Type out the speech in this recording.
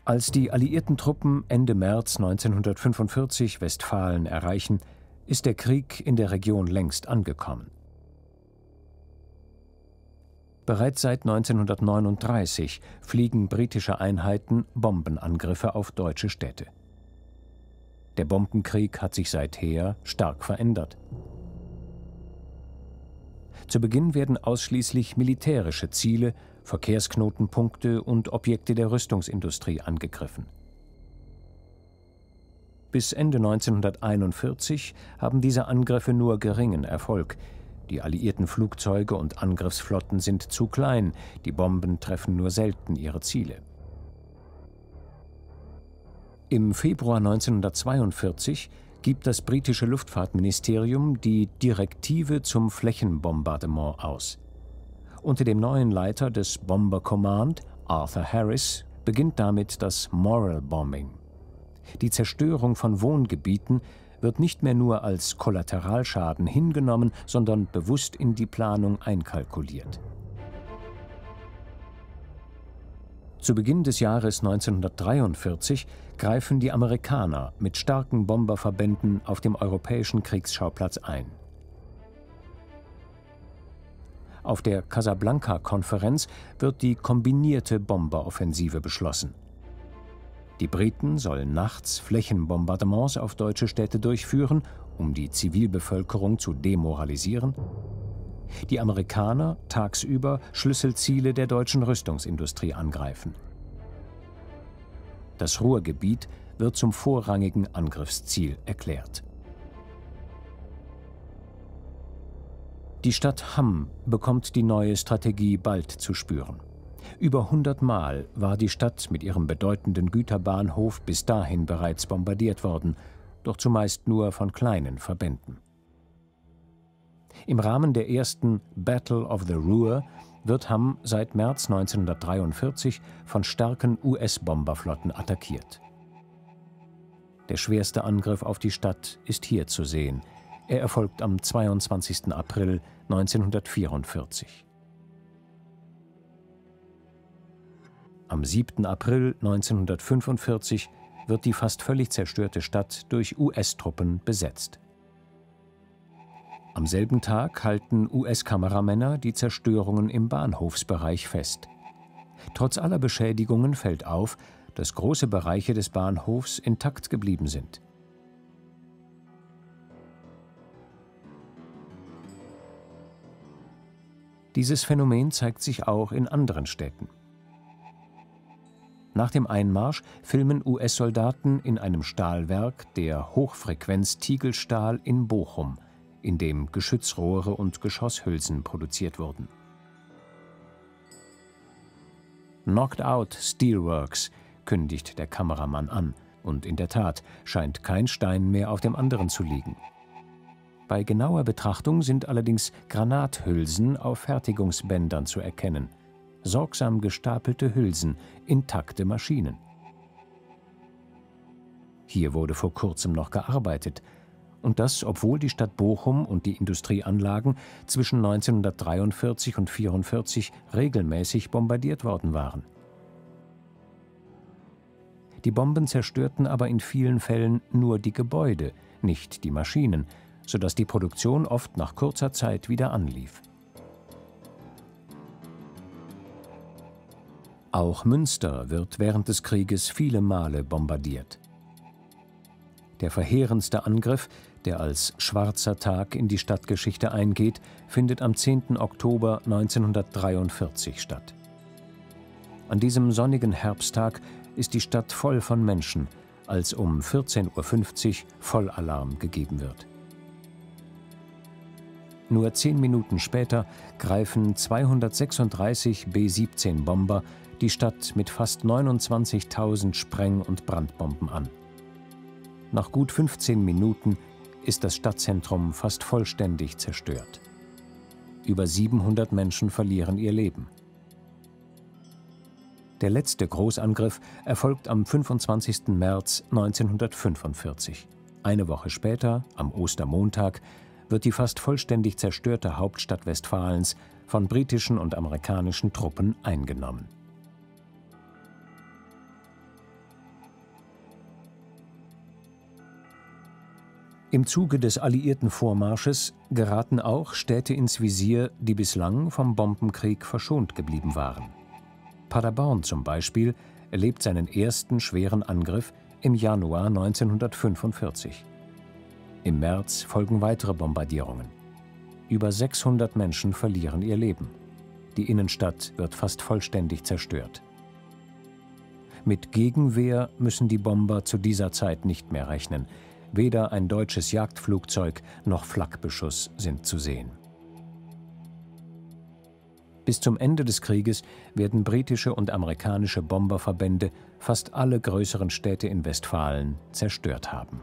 Als die alliierten Truppen Ende März 1945 Westfalen erreichen, ist der Krieg in der Region längst angekommen. Bereits seit 1939 fliegen britische Einheiten Bombenangriffe auf deutsche Städte. Der Bombenkrieg hat sich seither stark verändert. Zu Beginn werden ausschließlich militärische Ziele, Verkehrsknotenpunkte und Objekte der Rüstungsindustrie angegriffen. Bis Ende 1941 haben diese Angriffe nur geringen Erfolg. Die alliierten Flugzeuge und Angriffsflotten sind zu klein, die Bomben treffen nur selten ihre Ziele. Im Februar 1942 gibt das britische Luftfahrtministerium die Direktive zum Flächenbombardement aus. Unter dem neuen Leiter des Bomber Command, Arthur Harris, beginnt damit das Moral Bombing. Die Zerstörung von Wohngebieten wird nicht mehr nur als Kollateralschaden hingenommen, sondern bewusst in die Planung einkalkuliert. Zu Beginn des Jahres 1943 greifen die Amerikaner mit starken Bomberverbänden auf dem europäischen Kriegsschauplatz ein. Auf der Casablanca-Konferenz wird die kombinierte Bomberoffensive beschlossen. Die Briten sollen nachts Flächenbombardements auf deutsche Städte durchführen, um die Zivilbevölkerung zu demoralisieren. Die Amerikaner tagsüber Schlüsselziele der deutschen Rüstungsindustrie angreifen. Das Ruhrgebiet wird zum vorrangigen Angriffsziel erklärt. Die Stadt Hamm bekommt die neue Strategie bald zu spüren. Über 100 Mal war die Stadt mit ihrem bedeutenden Güterbahnhof bis dahin bereits bombardiert worden, doch zumeist nur von kleinen Verbänden. Im Rahmen der ersten Battle of the Ruhr wird Hamm seit März 1943 von starken US-Bomberflotten attackiert. Der schwerste Angriff auf die Stadt ist hier zu sehen. Er erfolgt am 22. April 1944. Am 7. April 1945 wird die fast völlig zerstörte Stadt durch US-Truppen besetzt. Am selben Tag halten US-Kameramänner die Zerstörungen im Bahnhofsbereich fest. Trotz aller Beschädigungen fällt auf, dass große Bereiche des Bahnhofs intakt geblieben sind. Dieses Phänomen zeigt sich auch in anderen Städten. Nach dem Einmarsch filmen US-Soldaten in einem Stahlwerk der Hochfrequenz Tiegelstahl in Bochum, in dem Geschützrohre und Geschosshülsen produziert wurden. Knocked Out Steelworks, kündigt der Kameramann an, und in der Tat scheint kein Stein mehr auf dem anderen zu liegen. Bei genauer Betrachtung sind allerdings Granathülsen auf Fertigungsbändern zu erkennen. Sorgsam gestapelte Hülsen, intakte Maschinen. Hier wurde vor kurzem noch gearbeitet. Und das, obwohl die Stadt Bochum und die Industrieanlagen zwischen 1943 und 1944 regelmäßig bombardiert worden waren. Die Bomben zerstörten aber in vielen Fällen nur die Gebäude, nicht die Maschinen, sodass die Produktion oft nach kurzer Zeit wieder anlief. Auch Münster wird während des Krieges viele Male bombardiert. Der verheerendste Angriff, der als Schwarzer Tag in die Stadtgeschichte eingeht, findet am 10. Oktober 1943 statt. An diesem sonnigen Herbsttag ist die Stadt voll von Menschen, als um 14:50 Uhr Vollalarm gegeben wird. Nur 10 Minuten später greifen 236 B-17-Bomber die Stadt mit fast 29.000 Spreng- und Brandbomben an. Nach gut 15 Minuten ist das Stadtzentrum fast vollständig zerstört. Über 700 Menschen verlieren ihr Leben. Der letzte Großangriff erfolgt am 25. März 1945. Eine Woche später, am Ostermontag, wird die fast vollständig zerstörte Hauptstadt Westfalens von britischen und amerikanischen Truppen eingenommen. Im Zuge des alliierten Vormarsches geraten auch Städte ins Visier, die bislang vom Bombenkrieg verschont geblieben waren. Paderborn zum Beispiel erlebt seinen ersten schweren Angriff im Januar 1945. Im März folgen weitere Bombardierungen. Über 600 Menschen verlieren ihr Leben. Die Innenstadt wird fast vollständig zerstört. Mit Gegenwehr müssen die Bomber zu dieser Zeit nicht mehr rechnen. Weder ein deutsches Jagdflugzeug noch Flakbeschuss sind zu sehen. Bis zum Ende des Krieges werden britische und amerikanische Bomberverbände fast alle größeren Städte in Westfalen zerstört haben.